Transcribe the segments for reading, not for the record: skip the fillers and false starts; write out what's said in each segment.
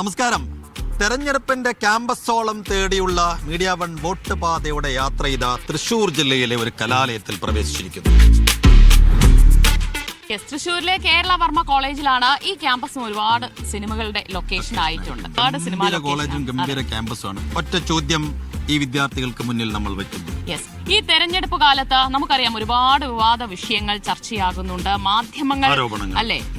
നമസ്കാരം. തെരഞ്ഞെടുപ്പിന്റെ ക്യാമ്പസോളം തേടിയുള്ള മീഡിയ വൺ വോട്ട് പാതയുടെ യാത്ര ഇതാ തൃശൂർ ജില്ലയിലെ ഒരു കലാലയത്തിൽ പ്രവേശിച്ചിരിക്കുന്നു. തൃശൂരിലെ കേരള വർമ്മ കോളേജിലാണ് ഈ ക്യാമ്പസും. ഒരുപാട് സിനിമകളുടെ ലൊക്കേഷൻ ആയിട്ടുണ്ട്. കോളേജും ഗംഭീര ക്യാമ്പസുമാണ്. ഒറ്റ ചോദ്യം ഈ വിദ്യാർത്ഥികൾക്ക് മുന്നിൽ നമ്മൾ വെക്കുന്നു. ഈ തെരഞ്ഞെടുപ്പ് കാലത്ത് നമുക്കറിയാം ഒരുപാട് വിവാദ വിഷയങ്ങൾ ചർച്ചയാകുന്നുണ്ട്. മാധ്യമങ്ങൾ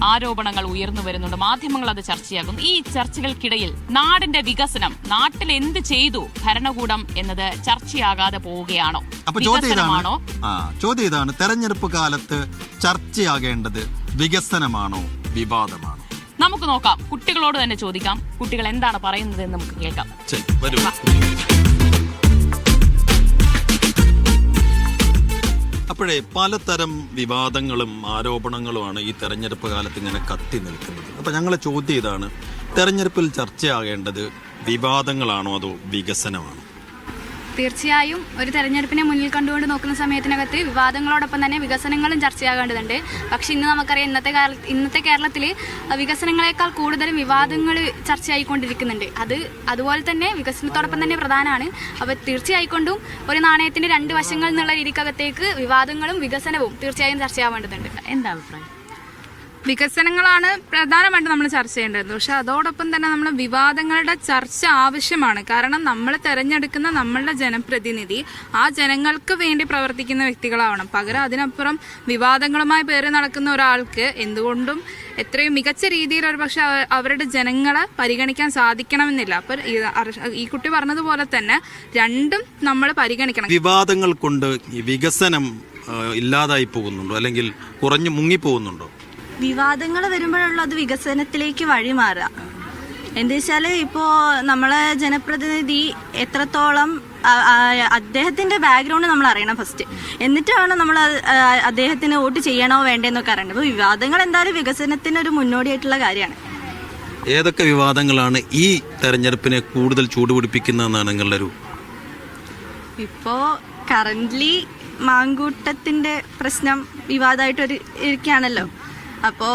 ആരോപണങ്ങൾ ഉയർന്നു വരുന്നുണ്ട്. മാധ്യമങ്ങൾ അത് ചർച്ചയാകുന്നു. ഈ ചർച്ചകൾക്കിടയിൽ നാടിന്റെ വികസനം, നാട്ടിൽ എന്ത് ചെയ്തു ഭരണകൂടം എന്നത് ചർച്ചയാകാതെ പോവുകയാണോ? ചോദ്യം ഇതാണ്, തെരഞ്ഞെടുപ്പ് കാലത്ത് ചർച്ചയാകേണ്ടത് വികസനമാണോ വിവാദമാണോ? നമുക്ക് നോക്കാം. കുട്ടികളോട് തന്നെ ചോദിക്കാം. കുട്ടികൾ എന്താണ് പറയുന്നത് എന്ന് നമുക്ക് കേൾക്കാം. അപ്പോഴേ പലതരം വിവാദങ്ങളും ആരോപണങ്ങളുമാണ് ഈ തെരഞ്ഞെടുപ്പ് കാലത്ത് ഇങ്ങനെ കത്തി നിൽക്കുന്നത്. അപ്പോൾ ഞങ്ങളെ ചോദ്യം ഇതാണ്, തെരഞ്ഞെടുപ്പിൽ ചർച്ചയാകേണ്ടത് വിവാദങ്ങളാണോ അതോ വികസനമാണോ? തീർച്ചയായും ഒരു തെരഞ്ഞെടുപ്പിനെ മുന്നിൽ കണ്ടുകൊണ്ട് നോക്കുന്ന സമയത്തിനകത്ത് വിവാദങ്ങളോടൊപ്പം തന്നെ വികസനങ്ങളും ചർച്ചയാകേണ്ടതുണ്ട്. പക്ഷെ ഇന്ന് നമുക്കറിയാം, ഇന്നത്തെ കേരളത്തിൽ വികസനങ്ങളെക്കാൾ കൂടുതലും വിവാദങ്ങൾ ചർച്ചയായിക്കൊണ്ടിരിക്കുന്നുണ്ട്. അതുപോലെ തന്നെ വികസനത്തോടൊപ്പം തന്നെ പ്രധാനമാണ്. അപ്പോൾ തീർച്ചയായിക്കൊണ്ടും ഒരു നാണയത്തിന്റെ രണ്ട് വശങ്ങൾ എന്നുള്ള രീതിക്കകത്തേക്ക് വിവാദങ്ങളും വികസനവും തീർച്ചയായും ചർച്ചയാവേണ്ടതുണ്ട്. എന്താ അഭിപ്രായം? വികസനങ്ങളാണ് പ്രധാനമായിട്ട് നമ്മൾ ചർച്ച ചെയ്യേണ്ടത്. പക്ഷെ അതോടൊപ്പം തന്നെ നമ്മൾ വിവാദങ്ങളുടെ ചർച്ച ആവശ്യമാണ്. കാരണം നമ്മൾ തിരഞ്ഞെടുക്കുന്ന നമ്മളുടെ ജനപ്രതിനിധി ആ ജനങ്ങൾക്ക് വേണ്ടി പ്രവർത്തിക്കുന്ന വ്യക്തികളാവണം. പകരം അതിനപ്പുറം വിവാദങ്ങളുമായി പേര് നടക്കുന്ന ഒരാൾക്ക് എന്തുകൊണ്ടും എത്രയും മികച്ച രീതിയിൽ ഒരു പക്ഷെ അവരുടെ ജനങ്ങളെ പരിഗണിക്കാൻ സാധിക്കണമെന്നില്ല. അപ്പൊ ഈ കുട്ടി പറഞ്ഞതുപോലെ തന്നെ രണ്ടും നമ്മൾ പരിഗണിക്കണം. വിവാദങ്ങൾ കൊണ്ട് വികസനം ഇല്ലാതായി പോകുന്നുണ്ടോ അല്ലെങ്കിൽ കുറഞ്ഞു മുങ്ങിപ്പോകുന്നുണ്ടോ? വിവാദങ്ങൾ വരുമ്പോഴുള്ള അത് വികസനത്തിലേക്ക് വഴിമാറുക. എന്താ വെച്ചാൽ ഇപ്പോൾ നമ്മളെ ജനപ്രതിനിധി എത്രത്തോളം അദ്ദേഹത്തിന്റെ ബാക്ക്ഗ്രൗണ്ട് നമ്മൾ അറിയണം ഫസ്റ്റ്. എന്നിട്ടാണ് നമ്മൾ അദ്ദേഹത്തിന് വോട്ട് ചെയ്യണോ വേണ്ടെന്നൊക്കെ അറിയേണ്ടത്. അപ്പോൾ വിവാദങ്ങൾ എന്തായാലും വികസനത്തിനൊരു മുന്നോടിയായിട്ടുള്ള കാര്യമാണ്. ഏതൊക്കെ വിവാദങ്ങളാണ് ഈ തെരഞ്ഞെടുപ്പിനെ കൂടുതൽ ചൂടുപിടിപ്പിക്കുന്നതെന്നാണ് നിങ്ങളുടെ ഒരു? ഇപ്പോൾ കറന്റ്ലി മാങ്കൂട്ടത്തിന്റെ പ്രശ്നം വിവാദമായിട്ട് ഇരിക്കുകയാണല്ലോ. അപ്പോ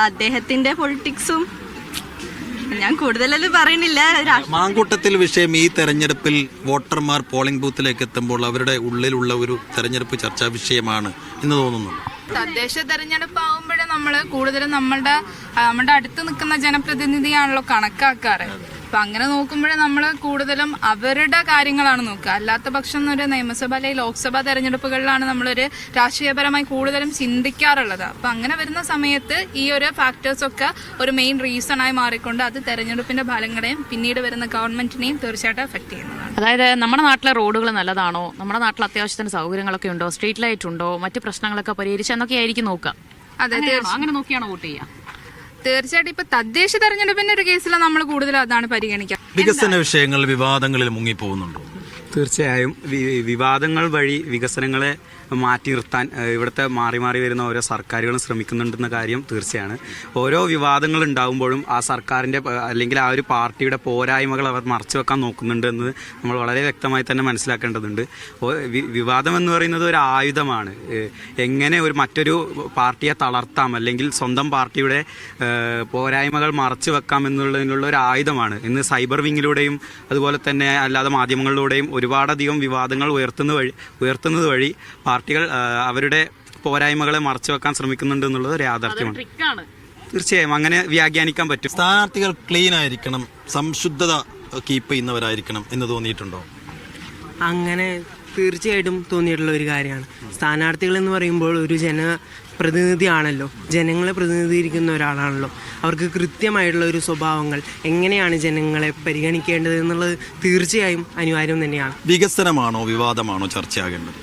അദ്ദേഹത്തിന്റെ പൊളിറ്റിക്സും ഞാൻ കൂടുതലൊന്നും പറയുന്നില്ല. മാങ്കൂട്ടത്തിൽ വിഷയം ഈ തെരഞ്ഞെടുപ്പിൽ വോട്ടർമാർ പോളിംഗ് ബൂത്തിലേക്ക് എത്തുമ്പോൾ അവരുടെ ഉള്ളിലുള്ള ഒരു തെരഞ്ഞെടുപ്പ് ചർച്ചാ വിഷയമാണ് എന്ന് തോന്നുന്നു. തദ്ദേശ തെരഞ്ഞെടുപ്പ് ആവുമ്പോഴേ നമ്മള് കൂടുതലും നമ്മുടെ അടുത്ത് നിൽക്കുന്ന ജനപ്രതിനിധിയാണല്ലോ കണക്കാക്കാറ്. അപ്പൊ അങ്ങനെ നോക്കുമ്പോഴേ നമ്മൾ കൂടുതലും അവരുടെ കാര്യങ്ങളാണ് നോക്കുക. അല്ലാത്ത പക്ഷം ഒരു നിയമസഭ അല്ലെങ്കിൽ ലോക്സഭാ തെരഞ്ഞെടുപ്പുകളിലാണ് നമ്മളൊരു രാഷ്ട്രീയപരമായി കൂടുതലും ചിന്തിക്കാറുള്ളത്. അപ്പൊ അങ്ങനെ വരുന്ന സമയത്ത് ഈ ഒരു ഫാക്ടേഴ്സ് ഒക്കെ ഒരു മെയിൻ റീസൺ ആയി മാറിക്കൊണ്ട് അത് തെരഞ്ഞെടുപ്പിന്റെ ഫലങ്ങളെയും പിന്നീട് വരുന്ന ഗവൺമെന്റിനെയും തീർച്ചയായിട്ടും എഫക്ട് ചെയ്യുന്നതാണ്. അതായത് നമ്മുടെ നാട്ടിലെ റോഡുകൾ നല്ലതാണോ, നമ്മുടെ നാട്ടിൽ അത്യാവശ്യത്തിന് സൗകര്യങ്ങളൊക്കെ ഉണ്ടോ, സ്ട്രീറ്റ് ലൈറ്റ് ഉണ്ടോ, മറ്റു പ്രശ്നങ്ങളൊക്കെ പരിഹരിച്ച് എന്നൊക്കെ ആയിരിക്കും നോക്കുക. അതെ, അങ്ങനെ നോക്കിയാണോ വോട്ട് ചെയ്യുക? തീർച്ചയായിട്ടും ഇപ്പൊ തദ്ദേശ തെരഞ്ഞെടുപ്പിന്റെ ഒരു കേസിൽ നമ്മൾ കൂടുതൽ അതാണ് പരിഗണിക്കുക. വികസന വിഷയങ്ങൾ വിവാദങ്ങളിൽ മുങ്ങിപ്പോകുന്നുണ്ടോ? തീർച്ചയായും വിവാദങ്ങൾ വഴി വികസനങ്ങളെ മാറ്റി നിർത്താൻ ഇവിടുത്തെ മാറി മാറി വരുന്ന ഓരോ സർക്കാരുകളും ശ്രമിക്കുന്നുണ്ടെന്ന കാര്യം തീർച്ചയാണ്. ഓരോ വിവാദങ്ങൾ ഉണ്ടാകുമ്പോഴും ആ സർക്കാരിൻ്റെ അല്ലെങ്കിൽ ആ ഒരു പാർട്ടിയുടെ പോരായ്മകൾ അവർ മറച്ചു വെക്കാൻ നോക്കുന്നുണ്ട് എന്ന് നമ്മൾ വളരെ വ്യക്തമായി തന്നെ മനസ്സിലാക്കേണ്ടതുണ്ട്. വിവാദം എന്ന് പറയുന്നത് ഒരു ആയുധമാണ്. എങ്ങനെ മറ്റൊരു പാർട്ടിയെ തളർത്താം അല്ലെങ്കിൽ സ്വന്തം പാർട്ടിയുടെ പോരായ്മകൾ മറച്ചു വെക്കാം എന്നുള്ളതിനുള്ള ഒരു ആയുധമാണ്. ഇന്ന് സൈബർ വിങ്ങിലൂടെയും അതുപോലെ തന്നെ അല്ലാതെ മാധ്യമങ്ങളിലൂടെയും ഒരുപാടധികം വിവാദങ്ങൾ ഉയർത്തുന്നത് വഴി പാർട്ടികൾ അവരുടെ പോരായ്മകളെ മറച്ചു വെക്കാൻ ശ്രമിക്കുന്നുണ്ട് എന്നുള്ളത് ഒരു യാഥാർത്ഥ്യമാണ്. തീർച്ചയായും അങ്ങനെ വ്യാഖ്യാനിക്കാൻ പറ്റും. സ്ഥാനാർത്ഥികൾ ക്ലീൻ ആയിരിക്കണം, സംശുദ്ധത കീപ്പ് ചെയ്യുന്നവരായിരിക്കണം എന്ന് തോന്നിയിട്ടുണ്ടോ? അങ്ങനെ തീർച്ചയായിട്ടും തോന്നിയിട്ടുള്ള ഒരു കാര്യമാണ്. സ്ഥാനാർത്ഥികൾ എന്ന് പറയുമ്പോൾ ഒരു ജനപ്രതിനിധിയാണല്ലോ, ജനങ്ങളെ പ്രതിനിധീകരിക്കുന്ന ഒരാളാണല്ലോ. അവർക്ക് കൃത്യമായിട്ടുള്ള ഒരു സ്വഭാവങ്ങൾ, എങ്ങനെയാണ് ജനങ്ങളെ പരിഗണിക്കേണ്ടത് എന്നുള്ളത് തീർച്ചയായും അനിവാര്യം തന്നെയാണ്. വികസനമാണോ വിവാദമാണോ ചർച്ചയാകേണ്ടത്?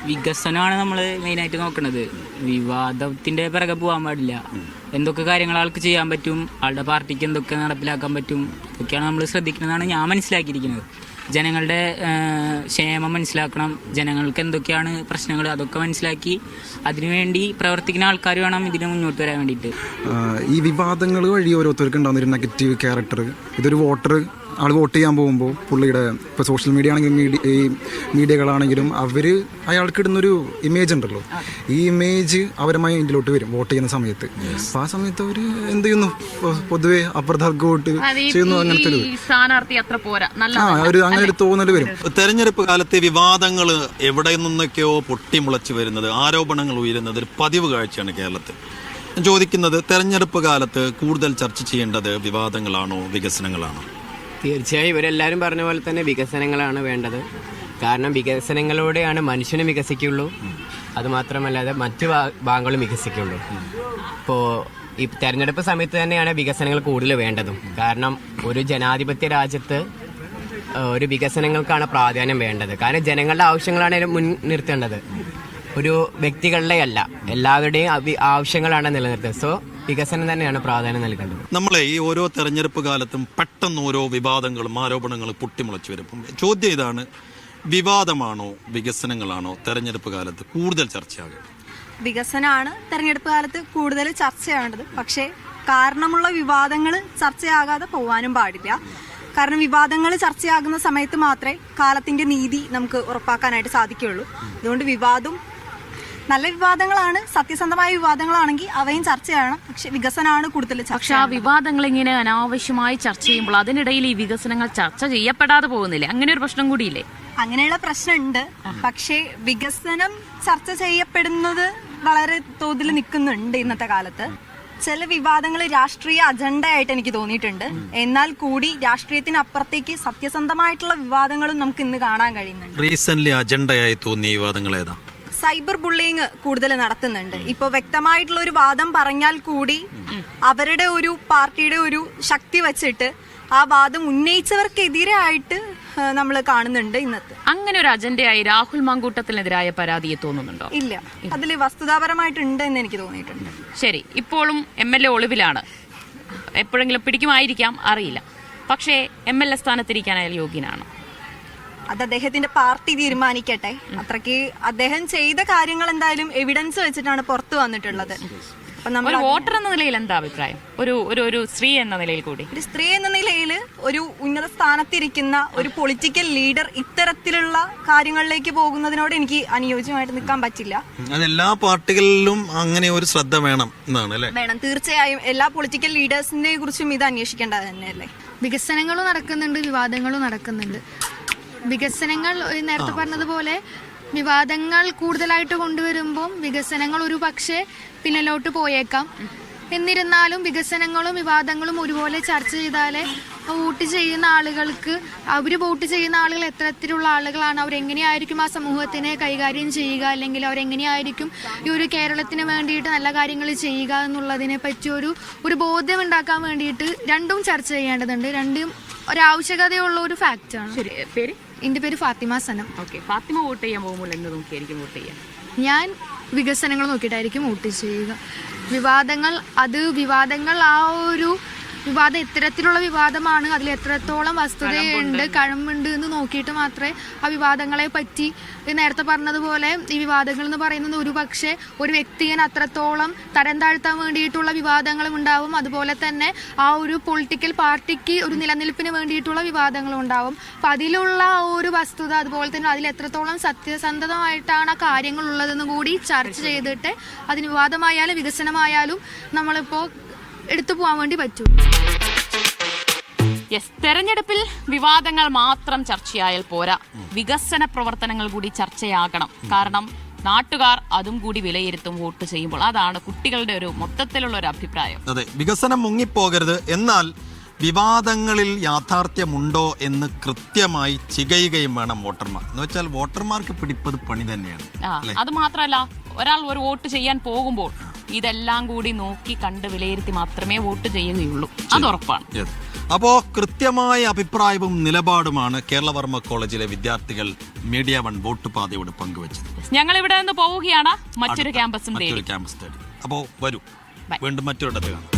വികസനമാണ് നമ്മൾ മെയിനായിട്ട് നോക്കുന്നത്. വിവാദത്തിന്റെ പിറകെ പോകാൻ പാടില്ല. എന്തൊക്കെ കാര്യങ്ങൾ ആൾക്ക് ചെയ്യാൻ പറ്റും, ആളുടെ പാർട്ടിക്ക് എന്തൊക്കെ നടപ്പിലാക്കാൻ പറ്റും, ഇതൊക്കെയാണ് നമ്മൾ ശ്രദ്ധിക്കുന്നതാണ് ഞാൻ മനസ്സിലാക്കിയിരിക്കുന്നത്. ജനങ്ങളുടെ ക്ഷേമം മനസ്സിലാക്കണം, ജനങ്ങൾക്ക് എന്തൊക്കെയാണ് പ്രശ്നങ്ങൾ അതൊക്കെ മനസ്സിലാക്കി അതിനുവേണ്ടി പ്രവർത്തിക്കുന്ന ആൾക്കാർ വേണം ഇതിന് മുന്നോട്ട് വരാൻ വേണ്ടിയിട്ട്. ഈ വിവാദങ്ങൾ വഴി ഓരോരുത്തർക്ക് ഉണ്ടാകുന്ന ഒരു നെഗറ്റീവ് ക്യാരക്ടർ, ഇതൊരു വോട്ടർ ആൾ വോട്ട് ചെയ്യാൻ പോകുമ്പോൾ പുള്ളിയുടെ ഇപ്പോൾ സോഷ്യൽ മീഡിയ ആണെങ്കിലും ഈ മീഡിയകളാണെങ്കിലും അവർ അയാൾക്ക് ഇടുന്നൊരു ഇമേജ് ഉണ്ടല്ലോ, ഈ ഇമേജ് അവരെ മൈൻഡിലോട്ട് വരും വോട്ട് ചെയ്യുന്ന സമയത്ത്. അപ്പോൾ ആ സമയത്ത് അവർ എന്ത് ചെയ്യുന്നു, പൊതുവെ അപ്രധാർക്ക് വോട്ട് ചെയ്യുന്നു, അങ്ങനത്തെ ഒരു സ്ഥാനാർത്ഥി അത്ര പോരാ, ഒരു അങ്ങനെ ഒരു തോന്നൽ വരും. തെരഞ്ഞെടുപ്പ് കാലത്തെ വിവാദങ്ങൾ എവിടെ നിന്നൊക്കെയോ പൊട്ടിമുളച്ച് വരുന്നത്, ആരോപണങ്ങൾ ഉയരുന്നത് ഒരു പതിവ് കാഴ്ചയാണ് കേരളത്തിൽ. ചോദിക്കുന്നത്, തെരഞ്ഞെടുപ്പ് കാലത്ത് കൂടുതൽ ചർച്ച ചെയ്യേണ്ടത് വിവാദങ്ങളാണോ വികസനങ്ങളാണോ? തീർച്ചയായും ഇവരെല്ലാവരും പറഞ്ഞ പോലെ തന്നെ വികസനങ്ങളാണ് വേണ്ടത്. കാരണം വികസനങ്ങളോടെയാണ് മനുഷ്യനും വികസിക്കുള്ളൂ, അതുമാത്രമല്ലാതെ മറ്റു ഭാഗങ്ങളും വികസിക്കുള്ളൂ. ഇപ്പോൾ ഈ തെരഞ്ഞെടുപ്പ് സമയത്ത് തന്നെയാണ് വികസനങ്ങൾ കൂടുതൽ വേണ്ടതും. കാരണം ഒരു ജനാധിപത്യ രാജ്യത്ത് ഒരു വികസനങ്ങൾക്കാണ് പ്രാധാന്യം വേണ്ടത്. കാരണം ജനങ്ങളുടെ ആവശ്യങ്ങളാണ് മുൻ നിർത്തേണ്ടത്, ഒരു വ്യക്തികളുടെ അല്ല, എല്ലാവരുടെയും ആവശ്യങ്ങളാണ് നിലനിർത്തുന്നത്. സോ വികസനം തന്നെയാണ് പ്രാധാന്യം നൽകേണ്ടത്. നമ്മളെ ഈ ഓരോ തെരഞ്ഞെടുപ്പ് കാലത്തും പെട്ടെന്ന് ഓരോ വിവാദങ്ങളും ആരോപണങ്ങളും പൊട്ടിമുളച്ച് വരും. ചോദ്യം ഇതാണ്, വിവാദമാണോ വികസനങ്ങളാണോ തെരഞ്ഞെടുപ്പ് കാലത്ത് കൂടുതൽ ചർച്ചയാകുന്നത്? വികസനമാണ് തെരഞ്ഞെടുപ്പ് കാലത്ത് കൂടുതൽ ചർച്ചയാവേണ്ടത്. പക്ഷേ കാരണമുള്ള വിവാദങ്ങൾ ചർച്ചയാകാതെ പോകാനും പാടില്ല. കാരണം വിവാദങ്ങൾ ചർച്ചയാകുന്ന സമയത്ത് മാത്രമേ കാലത്തിന്റെ നീതി നമുക്ക് ഉറപ്പാക്കാനായിട്ട് സാധിക്കുകയുള്ളൂ. അതുകൊണ്ട് നല്ല വിവാദങ്ങളാണ്, സത്യസന്ധമായ വിവാദങ്ങളാണെങ്കിൽ അവയും ചർച്ച ചെയ്യണം. പക്ഷെ വികസനമാണ് കൂടുതൽ ചർച്ച. പക്ഷെ ആ വിവാദങ്ങൾ ഇങ്ങനെ അനാവശ്യമായി ചർച്ച ചെയ്യുമ്പോൾ അതിനിടയിൽ ഈ വികസനങ്ങൾ ചർച്ച ചെയ്യപ്പെടാതെ പോകുന്നില്ലേ? അങ്ങനെ ഒരു പ്രശ്നം കൂടിയില്ലേ? അങ്ങനെയുള്ള പ്രശ്നമുണ്ട്. പക്ഷേ വികസനം ചർച്ച ചെയ്യപ്പെടുന്നത് വളരെ തോതിൽ നിൽക്കുന്നുണ്ട് ഇന്നത്തെ കാലത്ത്. ചില വിവാദങ്ങൾ രാഷ്ട്രീയ അജണ്ടയായിട്ട് എനിക്ക് തോന്നിയിട്ടുണ്ട്. എന്നാൽ കൂടി രാഷ്ട്രീയത്തിനപ്പുറത്തേക്ക് സത്യസന്ധമായിട്ടുള്ള വിവാദങ്ങളും നമുക്ക് ഇന്ന് കാണാൻ കഴിയുന്നുണ്ട്. റീസെന്റ് അജണ്ടയായി തോന്നിയ വിവാദങ്ങൾ ഏതാ? സൈബർ ബുള്ളിങ് കൂടുതൽ നടത്തുന്നുണ്ട്. ഇപ്പോൾ വ്യക്തമായിട്ടുള്ള ഒരു വാദം പറഞ്ഞാൽ കൂടി അവരുടെ ഒരു പാർട്ടിയുടെ ഒരു ശക്തി വെച്ചിട്ട് ആ വാദം ഉന്നയിച്ചവർക്കെതിരെ ആയിട്ട് നമ്മൾ കാണുന്നുണ്ട് ഇന്നത്തെ. അങ്ങനെ ഒരു അജണ്ടയായി രാഹുൽ മാങ്കൂട്ടത്തിനെതിരായ പരാതിയെ തോന്നുന്നുണ്ടോ? ഇല്ല, അതിൽ വസ്തുതാപരമായിട്ടുണ്ട് എന്ന് എനിക്ക് തോന്നിയിട്ടുണ്ട്. ശരി, ഇപ്പോഴും MLA ഒളിവിലാണ്. എപ്പോഴെങ്കിലും പിടിക്കുമായിരിക്കാം, അറിയില്ല. പക്ഷേ MLA സ്ഥാനത്തിരിക്കാൻ അയാൾ യോഗ്യനാണ്? അത് അദ്ദേഹത്തിന്റെ പാർട്ടി തീരുമാനിക്കട്ടെ. അത്രയ്ക്ക് അദ്ദേഹം ചെയ്ത കാര്യങ്ങൾ എന്തായാലും എവിഡൻസ് വെച്ചിട്ടാണ് പുറത്തു വന്നിട്ടുള്ളത്. ഒരു വോട്ടർ എന്ന നിലയിൽ എന്താ അഭിപ്രായം? ഒരു സ്ത്രീ എന്ന നിലയിൽ കൂടി, ഒരു സ്ത്രീ എന്ന നിലയിൽ ഒരു ഉന്നത സ്ഥാനത്തിരിക്കുന്ന ഒരു പൊളിറ്റിക്കൽ ലീഡർ ഇത്തരത്തിലുള്ള കാര്യങ്ങളിലേക്ക് പോകുന്നതിനോട് എനിക്ക് അനുയോജ്യമായിട്ട് നിൽക്കാൻ പറ്റില്ല. എല്ലാ പാർട്ടികളിലും അങ്ങനെ ഒരു ശ്രദ്ധ വേണം എന്നാണ് അല്ലേ? വേണം, തീർച്ചയായും. എല്ലാ പൊളിറ്റിക്കൽ ലീഡേഴ്സിനെ കുറിച്ചും ഇത് അന്വേഷിക്കേണ്ടത് തന്നെയല്ലേ? വികസനങ്ങളും നടക്കുന്നുണ്ട്, വിവാദങ്ങളും നടക്കുന്നുണ്ട്. വികസനങ്ങൾ നേരത്തെ പറഞ്ഞതുപോലെ വിവാദങ്ങൾ കൂടുതലായിട്ട് കൊണ്ടുവരുമ്പോൾ വികസനങ്ങൾ ഒരു പക്ഷേ പിന്നിലോട്ട് പോയേക്കാം. എന്നിരുന്നാലും വികസനങ്ങളും വിവാദങ്ങളും ഒരുപോലെ ചർച്ച ചെയ്താലേ വോട്ട് ചെയ്യുന്ന ആളുകൾ എത്തരത്തിലുള്ള ആളുകളാണ്, അവരെങ്ങനെയായിരിക്കും ആ സമൂഹത്തിനെ കൈകാര്യം ചെയ്യുക, അല്ലെങ്കിൽ അവരെങ്ങനെയായിരിക്കും ഈ ഒരു കേരളത്തിന് വേണ്ടിയിട്ട് നല്ല കാര്യങ്ങൾ ചെയ്യുക എന്നുള്ളതിനെ പറ്റി ഒരു ബോധ്യം ഉണ്ടാക്കാൻ വേണ്ടിയിട്ട് രണ്ടും ചർച്ച ചെയ്യേണ്ടതുണ്ട്. രണ്ടും ഒരാവശ്യകതയുള്ള ഒരു ഫാക്റ്റാണ്. പേര്? എൻ്റെ പേര് ഫാത്തിമ സനം. ഓക്കെ, ഫാത്തിമ വോട്ട് ചെയ്യാൻ പോകുമ്പോൾ എന്ത് നോക്കിയായിരിക്കും വോട്ട് ചെയ്യാൻ? ഞാൻ വികസനങ്ങൾ നോക്കിയിട്ടായിരിക്കും വോട്ട് ചെയ്യുക. വിവാദങ്ങൾ ആ ഒരു വിവാദം എത്തരത്തിലുള്ള വിവാദമാണ്, അതിൽ എത്രത്തോളം വസ്തുതയുണ്ട്, കഴമ്പുണ്ട് എന്ന് നോക്കിയിട്ട് മാത്രമേ ആ വിവാദങ്ങളെ പറ്റി, നേരത്തെ പറഞ്ഞതുപോലെ ഈ വിവാദങ്ങൾ എന്ന് പറയുന്നത് ഒരു പക്ഷേ ഒരു വ്യക്തിയെ അത്രത്തോളം തരം താഴ്ത്താൻ വേണ്ടിയിട്ടുള്ള വിവാദങ്ങളും ഉണ്ടാവും. അതുപോലെ തന്നെ ആ ഒരു പൊളിറ്റിക്കൽ പാർട്ടിക്ക് ഒരു നിലനിൽപ്പിന് വേണ്ടിയിട്ടുള്ള വിവാദങ്ങളും ഉണ്ടാവും. അപ്പം അതിലുള്ള ഒരു വസ്തുത, അതുപോലെ തന്നെ അതിൽ എത്രത്തോളം സത്യസന്ധമായിട്ടാണ് ആ കാര്യങ്ങൾ ഉള്ളതെന്ന് കൂടി ചർച്ച ചെയ്തിട്ട് അതിന് വിവാദമായാലും വികസനമായാലും നമ്മളിപ്പോൾ എടുത്തു പോകാൻ വേണ്ടി പറ്റും. തെരഞ്ഞെടുപ്പിൽ വിവാദങ്ങൾ മാത്രം ചർച്ചയായാൽ പോരാ, വികസന പ്രവർത്തനങ്ങൾ കൂടി ചർച്ചയാകണം. കാരണം നാട്ടുകാർ അതും കൂടി വിലയിരുത്തും വോട്ട് ചെയ്യുമ്പോൾ. അതാണ് കുട്ടികളുടെ ഒരു മൊത്തത്തിലുള്ള ഒരു അഭിപ്രായം. അതെ, വികസനം മുങ്ങിപ്പോകരുത്, എന്നാൽ വിവാദങ്ങളിൽ യാഥാർത്ഥ്യമുണ്ടോ എന്ന് കൃത്യമായി ചികയുകയും വേണം വോട്ടർമാർ. എന്ന് വെച്ചാൽ വോട്ടർമാർക്ക് പിടിപ്പത് പണി തന്നെയാണ്. അത് മാത്രമല്ല, ഒരാൾ ഒരു വോട്ട് ചെയ്യാൻ പോകുമ്പോൾ ഇതെല്ലാം കൂടി നോക്കി കണ്ട് വിലയിരുത്തി മാത്രമേ വോട്ട് ചെയ്യുകയുള്ളൂ. അത് ഉറപ്പാണ്. അപ്പോ കൃത്യമായ അഭിപ്രായവും നിലപാടുമാണ് കേരളവർമ്മ കോളേജിലെ വിദ്യാർത്ഥികൾ മീഡിയ വൺ വോട്ട് പാതയോട് പങ്കുവച്ചത്. ഞങ്ങൾ ഇവിടെ നിന്ന് പോവുകയാണ് മറ്റൊരു ക്യാമ്പസ് തേടി. അപ്പോ വരൂ, വീണ്ടും മറ്റൊരിടത്ത് കാണാം.